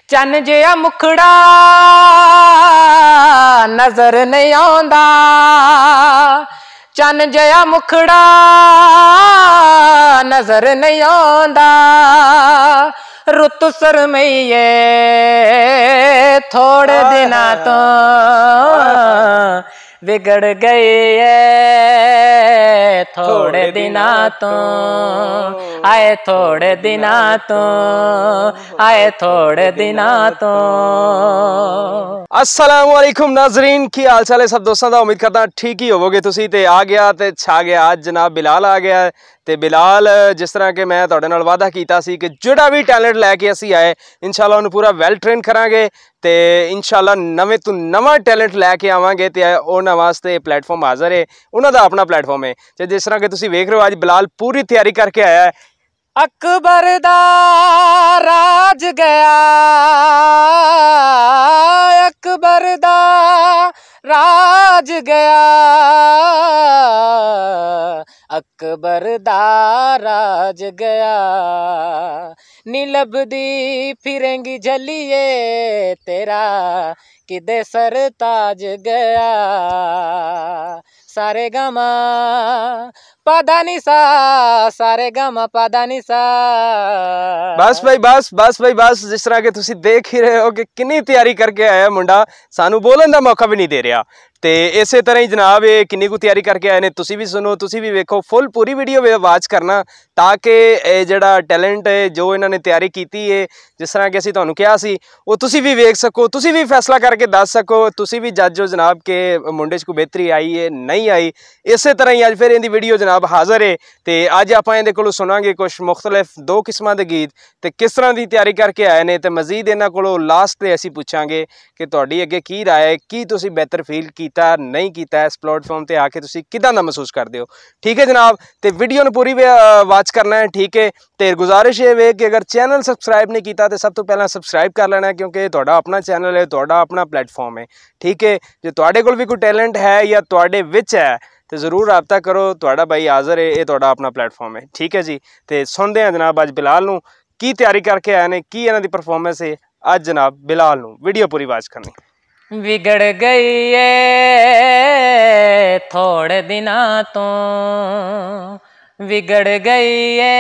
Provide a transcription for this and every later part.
चन्न जिहा मुखड़ा नजर नहीं आंदा, चन्न जिहा मुखड़ा नजर नहीं आंदा। रुत सरमईए थोड़े दिना तो बिगड़ गई है, थोड़े दिना तो आए, थोड़े दिना तो आए, थोड़े दिना तो। अस्सलाम वालेकुम नाजरीन, की हाल चाल है सब दोस्तों का। उम्मीद करता ठीक ही होवोगे तुसी। ते आ गया ते छा गया अज जनाब बिलाल आ गया है। ते बिलाल जिस तरह के मैं तुहाडे नाल वादा कीता सी कि जिहड़ा भी टैलेंट लैके असी आए इंशाअल्लाह उन्हें पूरा वैल ट्रेन करांगे ते इंशाअल्लाह नवे तो नवा टैलेंट लैके आवांगे ते उन्हां वास्ते प्लेटफॉर्म हाज़र है, उन्हां दा अपना प्लेटफॉर्म है। ते जिस तरह के तुसी वेख रहे हो अज बिलाल पूरी तैयारी करके आया है। अकबर दा राज गया, अकबर दा राज गया, अकबर दा राज गया। नी लभदी फिरेंगी झलिए तेरा किदे सरताज गया। सारे गामा पादा निसा, सारे गामा पादा निसा। बस भाई बस, बस भाई बस। जिस तरह के तुसी देख ही रहे हो कि कितनी तैयारी करके आया मुंडा, सानू बोलन दा मौका भी नहीं दे रहा। ते इसे तरह ही जनाब ये किन्नी को तैयारी करके आए ने, तुसी भी सुनो, तुसी भी वेखो, फुल पूरी वीडियो वाच करना ताकि जेड़ा टैलेंट है जो इन्होंने तैयारी की है जिस तरह कि असी तुहानू कहा सी वो तुसी भी वेख सको, तुसी भी फैसला करके दस सको, तुसी भी जज हो जनाब के मुंडे च कोई बेहतरी आई है नहीं आई। इस तरह ही अज फिर इहदी वीडियो जनाब हाज़र है। तो अज आप इहदे कोलों सुनांगे कुछ मुख्तलिफ दो किस्मां दे गीत ते किस तरह की तैयारी करके आए ने। ते मजीद इन्हां कोलों लास्ट ते असी पूछांगे कि तुहाडी अगे की राय है, की तुसी बेहतर फील कीता नहीं कीता, इस प्लेटफॉर्म ते आके तुसी किदां दा महसूस करदे हो। ठीक है जनाब, तो वीडियो नूं पूरी वाच करना है। ठीक है, तो गुजारिश ये वे कि अगर चैनल सबसक्राइब नहीं किया तो सब तो पहला सबसक्राइब कर लेना है क्योंकि तुहाडा अपना चैनल है, तुहाडा अपना प्लेटफॉर्म है। ठीक है, जो तुहाडे कोल भी कोई टैलेंट है या तुहाडे विच है तो जरूर रब्ता करो, तुहाडा भाई हाज़र है, ये तुहाडा अपना प्लेटफॉर्म है। ठीक है जी, तो सुनते हैं जनाब अज बिलाल नूं की तैयारी करके आए ने, की इन्हां दी परफॉर्मेंस है अज जनाब बिलाल नूं। वीडियो पूरी वाच करनी। बिगड़ गई है थोड़े दिना तो, बिगड़ गई है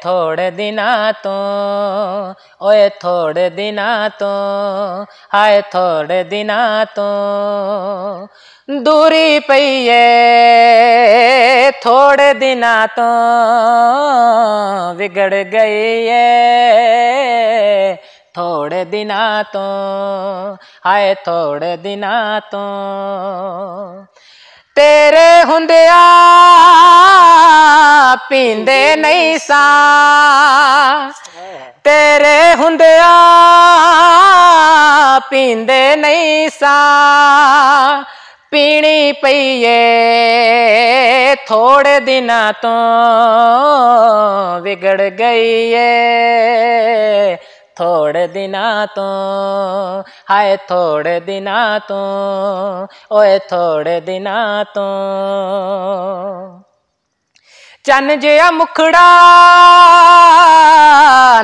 थोड़े दिना तो, ओए थोड़े दिना तो हाय, थोड़े दिना तो। दूरी पई है थोड़े दिना तो, बिगड़ गई है थोड़े दिना तो हाय, थोड़े दिना तो। तेरे हुंदिया पींदे नहीं सा, तेरे हुंदिया पींदे नहीं सा। पीनी पईए थोड़े दिना तो, बिगड़ गई है थोड़े दिना तो हाय, थोड़े दिना तो ओए, थोड़े दिना तो। चन्न जिहा मुखड़ा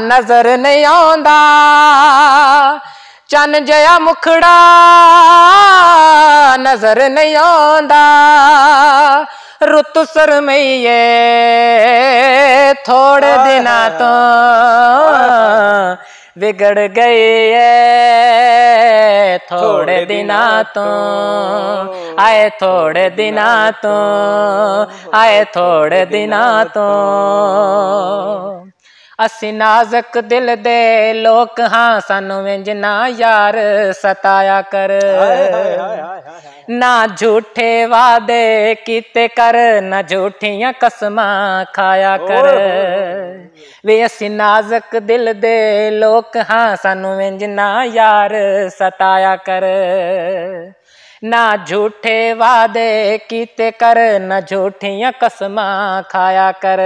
नजर नहीं आंदा, चन्न जिहा मुखड़ा नजर नहीं आंदा। रुत सरमईए थोड़े दिना तो बिगड़ गई है, थोड़े दिना तो आए, थोड़े दिना तो आए, थोड़े दिना तो। असी नाजक दिल दे लोक हाँ, सानू इंज ना यार सताया कर। ना झूठे वादे कीते कर, ना झूठियां कसमां खाया कर। वे असी नाजक दिल दे लोक हाँ, सानू इंज ना यार सताया कर। ना झूठे वादे कीते कर, ना झूठियां कसमां खाया कर।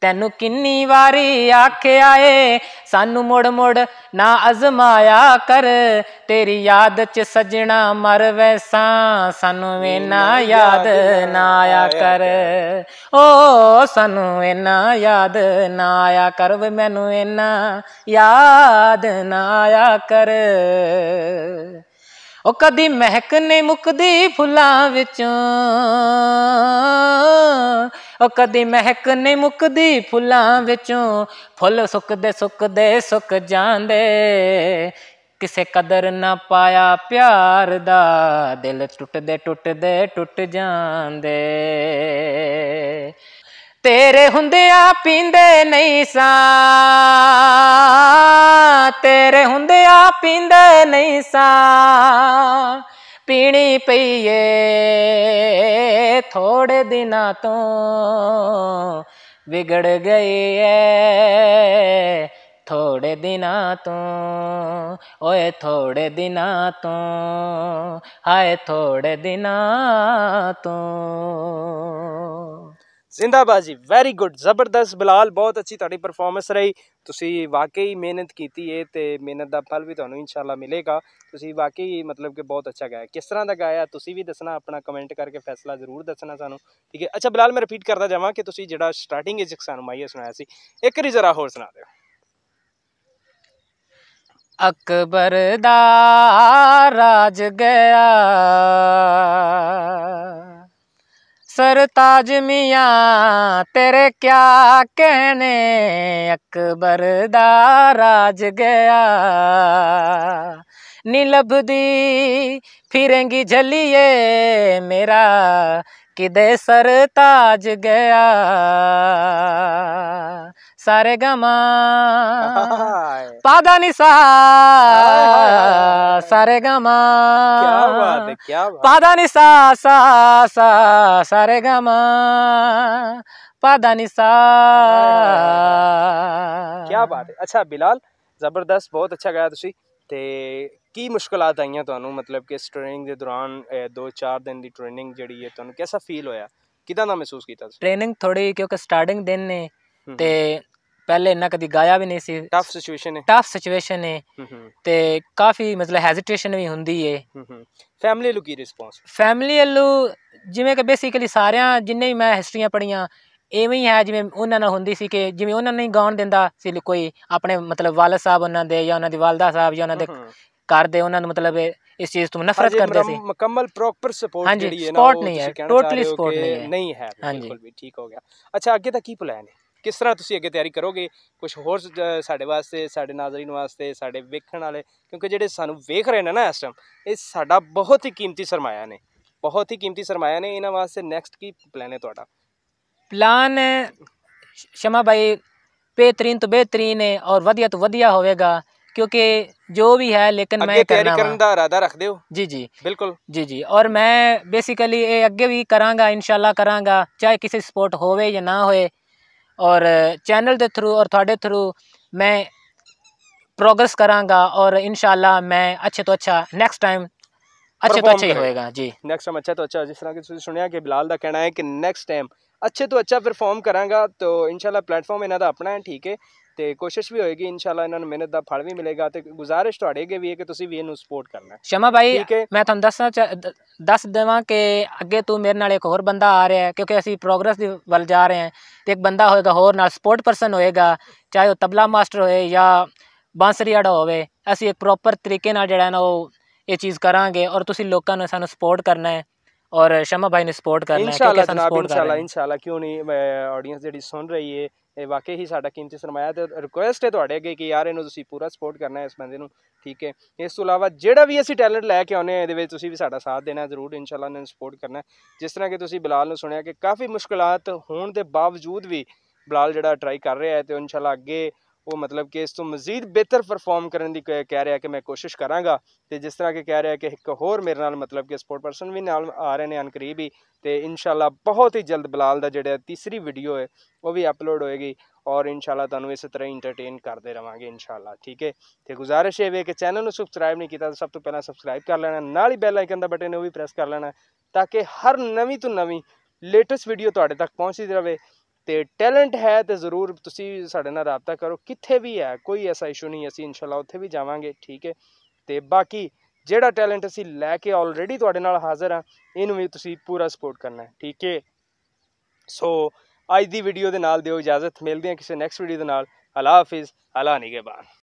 तैनू किन्नी वारी आख्या ए सानू मुड़ मुड़ ना अजमाया कर, तेरी याद च सजना मर वैसा सानू इना याद ना आया कर। ओ सानू इना याद ना आया कर, वे मैनू इना याद ना आया कर। ओ कदी महक नहीं मुकदी फुलां विचों, ओ कदी महक नहीं मुकदी फुलां विचों, फुल सुकदे सुकदे सुक जांदे, किसे कदर ना पाया प्यार दा, दिल टुटदे टुटदे टुट जांदे। तेरे हुंदिया पींदे नहीं सा, तेरे हुंदिया पींदे नहीं सा, पीनी पईए थोड़े दिना तो बिगड़ गई है, थोड़े दिना तो ओए थोड़े दिना तो, हाय थोड़े दिना तो। जिंदाबाद जी, वैरी गुड, जबरदस्त बिलाल, बहुत अच्छी तुहाडी परफॉर्मेंस रही। तुसी वाकई मेहनत की है तो मेहनत का फल भी तुहानू इंशाल्लाह मिलेगा। तुसी वाकई मतलब कि बहुत अच्छा गाया। किस तरह का गाया तुसी भी दसना, अपना कमेंट करके फैसला जरूर दसना सानू, ठीक है। अच्छा बिलाल, मैं रिपीट करता जावां कि तुसी जिहड़ा स्टार्टिंग विच सानू माइया सुनाया सी, एक बारी जरा होर सुना दिओ। अकबर दा राज गया, सरताज मियाँ तेरे क्या कहने, अकबर दा राज गया, नी लभदी फिरेंगी झलिए मेरा, किदे सरताज गया, सारे गमा पादा निसा, सारे गमा क्या बात है, क्या बात, पादा निसा सा सा, सारे गमा पादा निसा, क्या बात है। अच्छा बिलाल, जबरदस्त, बहुत अच्छा गाया तुसी। ते की मुश्किलात आईयां तुहानू, मतलब कि इस ट्रेनिंग के दौरान 2-4 दिन की ट्रेनिंग जिहड़ी है तुहानू कैसा फील होया, किदां दा महसूस कीता तुसी? ट्रेनिंग थोड़ी क्योंकि स्टार्टिंग दिन ने ते पहले इन्ना कदी गाया भी नहीं सी, टफ सिचुएशन है, टफ सिचुएशन है ते काफ़ी मतलब हेजिटेशन भी हुंदी है। फैमिली लू की रिस्पॉन्स? फैमिली ਵੱਲੋਂ ਜਿਵੇਂ ਕਿ ਬੇਸਿਕਲੀ ਸਾਰਿਆਂ ਜਿੰਨੇ ਵੀ ਮੈਂ ਹਿਸਟਰੀਆਂ ਪੜ੍ਹੀਆਂ ਇਵੇਂ ਹੀ ਹੈ, ਜਿਵੇਂ ਉਹਨਾਂ ਨਾਲ ਹੁੰਦੀ ਸੀ ਕਿ ਜਿਵੇਂ ਉਹਨਾਂ ਨੂੰ ਗਾਉਣ ਦਿੰਦਾ ਸੀ ਕੋਈ ਆਪਣੇ ਮਤਲਬ ਵਾਲਦ ਸਾਹਿਬ ਉਹਨਾਂ ਦੇ ਜਾਂ ਉਹਨਾਂ ਦੀ ਵਾਲਦਾ ਸਾਹਿਬ ਜਾਂ ਉਹਨਾਂ ਦੇ ਘਰ ਦੇ, ਉਹਨਾਂ ਨੂੰ ਮਤਲਬ ਇਸ ਚੀਜ਼ ਤੋਂ ਨਫ਼ਰਤ ਕਰਦੇ ਸੀ। ਮੁਕੰਮਲ ਪ੍ਰੋਪਰ ਸਪੋਰਟ ਜਿਹੜੀ ਹੈ ਨਾ, ਸਪੋਰਟ ਨਹੀਂ ਹੈ, ਟੋਟਲੀ ਸਪੋਰਟ ਨਹੀਂ ਹੈ, ਬਿਲਕੁਲ ਵੀ ਠੀਕ ਹੋ ਗਿਆ। ਅੱਛਾ, ਅੱਗੇ ਦਾ ਕੀ ਪਲਾਨ ਹੈ, किस तरह तुसी अगे तैयारी करोगे? कुछ होर साडे वास्ते, साडे नाज़रीन वास्ते, साडे वेखण वाले, क्योंकि जेडे सानू वेख रहे ने ना इस टाइम, ये साडा बहुत ही कीमती सरमाया ने, बहुत ही कीमती सरमाया ने। इन्हां वास्ते नैक्सट की प्लान है तुहाडा? प्लान शमा भाई बेहतरीन तो बेहतरीन है और वधिया तो वधिया होवेगा, क्योंकि जो भी है, लेकिन मैं तैयारी करने दा इरादा रखदे हो? जी जी बिल्कुल, जी जी। और मैं बेसिकली ये अगे भी करांगा, इंशाल्लाह करांगा, चाहे किसी सपोर्ट होवे या ना होए, और चैनल के थ्रू और थोड़े थ्रू मैं प्रोग्रेस करांगा, और इंशाल्लाह मैं अच्छे तो अच्छा नेक्स्ट टाइम अच्छे तो अच्छा ही होएगा जी। नेक्स्ट टाइम अच्छा तो अच्छा, जिस तरह कि तुसीं सुनिया कि बिलाल दा कहना है कि नेक्स्ट टाइम अच्छे तो अच्छा परफॉर्म करांगा, तो इंशाल्लाह प्लेटफॉर्म इन्हां दा अपना है, ठीक है, तो कोशिश भी होएगी इंशाल्लाह, इन्हां नूं मेहनत दा फल भी मिलेगा। तो गुजारिश तुहाडे अगे भी है कि तुसीं भी इहनूं सपोर्ट करना है। शमा भाई, मैं तुहानूं दस देवां कि अगे तू मेरे नाल एक होर बंदा आ रहा है, क्योंकि असीं प्रोग्रेस दी वल जा रहे हैं, तो एक बंदा होएगा होर नाल, सपोर्ट पर्सन होएगा, चाहे वो तबला मास्टर होए या बांसरी आड़ा होवे। असीं एक प्रॉपर तरीके नाल जिहड़ा ना वो ये चीज़ करांगे, और तुसीं लोकां नूं सानूं सपोर्ट करना है, और शमा भाई ने सपोर्ट करना है, इंशाल्लाह जनाब, इंशाल्लाह इंशाल्लाह, क्यों नहीं। ऑडियंस जिहड़ी सुन रही है, ये वाकई ही साडा कीमती सरमाया, तो रिक्वेस्ट है तुहाडे अगे कि यार इहनूं तुसीं पूरा सपोर्ट करना है इस बंदे नूं, ठीक है। इस तो इलावा जिहड़ा भी असीं टैलेंट लैके आउने इहदे विच तुसीं भी साडा साथ देना जरूर, इंशाल्लाह इन्हां नूं सपोर्ट करना है। जिस तरह कि तुसीं बिलाल नूं सुनिया कि काफ़ी मुश्किलात होण दे बावजूद भी बिलाल जिहड़ा ट्राई कर रहा है, तो इंशाल्लाह अगे ਉਹ ਮਤਲਬ ਕਿ ਇਸ ਤੋਂ ਮਜ਼ੀਦ ਬਿਹਤਰ ਪਰਫਾਰਮ ਕਰਨ ਦੀ ਕਹਿ ਰਿਹਾ ਕਿ ਮੈਂ ਕੋਸ਼ਿਸ਼ ਕਰਾਂਗਾ। ਤੇ ਜਿਸ ਤਰ੍ਹਾਂ ਕਿ ਕਹਿ ਰਿਹਾ ਕਿ ਇੱਕ ਹੋਰ ਮੇਰੇ ਨਾਲ ਮਤਲਬ ਕਿ ਸਪੋਰਟ ਪਰਸਨ ਵੀ ਨਾਲ ਆ ਰਹੇ ਨੇ ਅਨਕਰੀਬ ਹੀ, ਤੇ ਇਨਸ਼ਾਅੱਲਾ ਬਹੁਤ ਹੀ ਜਲਦ ਬਿਲਾਲ ਦਾ ਜਿਹੜਾ ਤੀਸਰੀ ਵੀਡੀਓ ਹੈ ਉਹ ਵੀ ਅਪਲੋਡ ਹੋਏਗੀ ਔਰ ਇਨਸ਼ਾਅੱਲਾ ਤੁਹਾਨੂੰ ਇਸੇ ਤਰ੍ਹਾਂ ਇੰਟਰਟੇਨ ਕਰਦੇ ਰਵਾਂਗੇ ਇਨਸ਼ਾਅੱਲਾ, ਠੀਕ ਹੈ। ਤੇ ਗੁਜ਼ਾਰਿਸ਼ ਇਹ ਵੇ ਕਿ ਚੈਨਲ ਨੂੰ ਸਬਸਕ੍ਰਾਈਬ ਨਹੀਂ ਕੀਤਾ ਤਾਂ ਸਭ ਤੋਂ ਪਹਿਲਾਂ ਸਬਸਕ੍ਰਾਈਬ ਕਰ ਲੈਣਾ, ਨਾਲ ਹੀ ਬੈਲ ਆਈਕਨ ਦਾ ਬਟਨ ਉਹ ਵੀ ਪ੍ਰੈਸ ਕਰ ਲੈਣਾ ਤਾਂ ਕਿ ਹਰ ਨਵੀਂ ਤੋਂ ਨਵੀਂ ਲੇਟੈਸਟ ਵੀਡੀਓ ਤੁਹਾਡੇ ਤੱਕ ਪਹੁੰਚਦੀ ਰਹੇ। ਤੇ ਟੈਲੈਂਟ ਹੈ ਤੇ ਜ਼ਰੂਰ ਤੁਸੀਂ ਸਾਡੇ ਨਾਲ ਰਾਬਤਾ ਕਰੋ, ਕਿੱਥੇ ਵੀ ਹੈ ਕੋਈ ਐਸਾ ਇਸ਼ੂ ਨਹੀਂ, ਅਸੀਂ ਇਨਸ਼ਾਅੱਲਾ ਉੱਥੇ ਵੀ ਜਾਵਾਂਗੇ, ਠੀਕ ਹੈ। ਤੇ ਬਾਕੀ ਜਿਹੜਾ ਟੈਲੈਂਟ ਅਸੀਂ ਲੈ ਕੇ ਆਲਰੇਡੀ ਤੁਹਾਡੇ ਨਾਲ ਹਾਜ਼ਰ ਹਾਂ, ਇਹਨੂੰ ਵੀ ਤੁਸੀਂ ਪੂਰਾ ਸਪੋਰਟ ਕਰਨਾ ਹੈ, ਠੀਕ ਹੈ। ਸੋ ਅੱਜ ਦੀ ਵੀਡੀਓ ਦੇ ਨਾਲ ਦਿਓ ਇਜਾਜ਼ਤ, ਮਿਲਦੇ ਹਾਂ ਕਿਸੇ ਨੈਕਸਟ ਵੀਡੀਓ ਦੇ ਨਾਲ। ਅੱਲਾ ਹਾਫਿਜ਼, ਅੱਲਾ ਨਿਗਹਿਬਾਨ।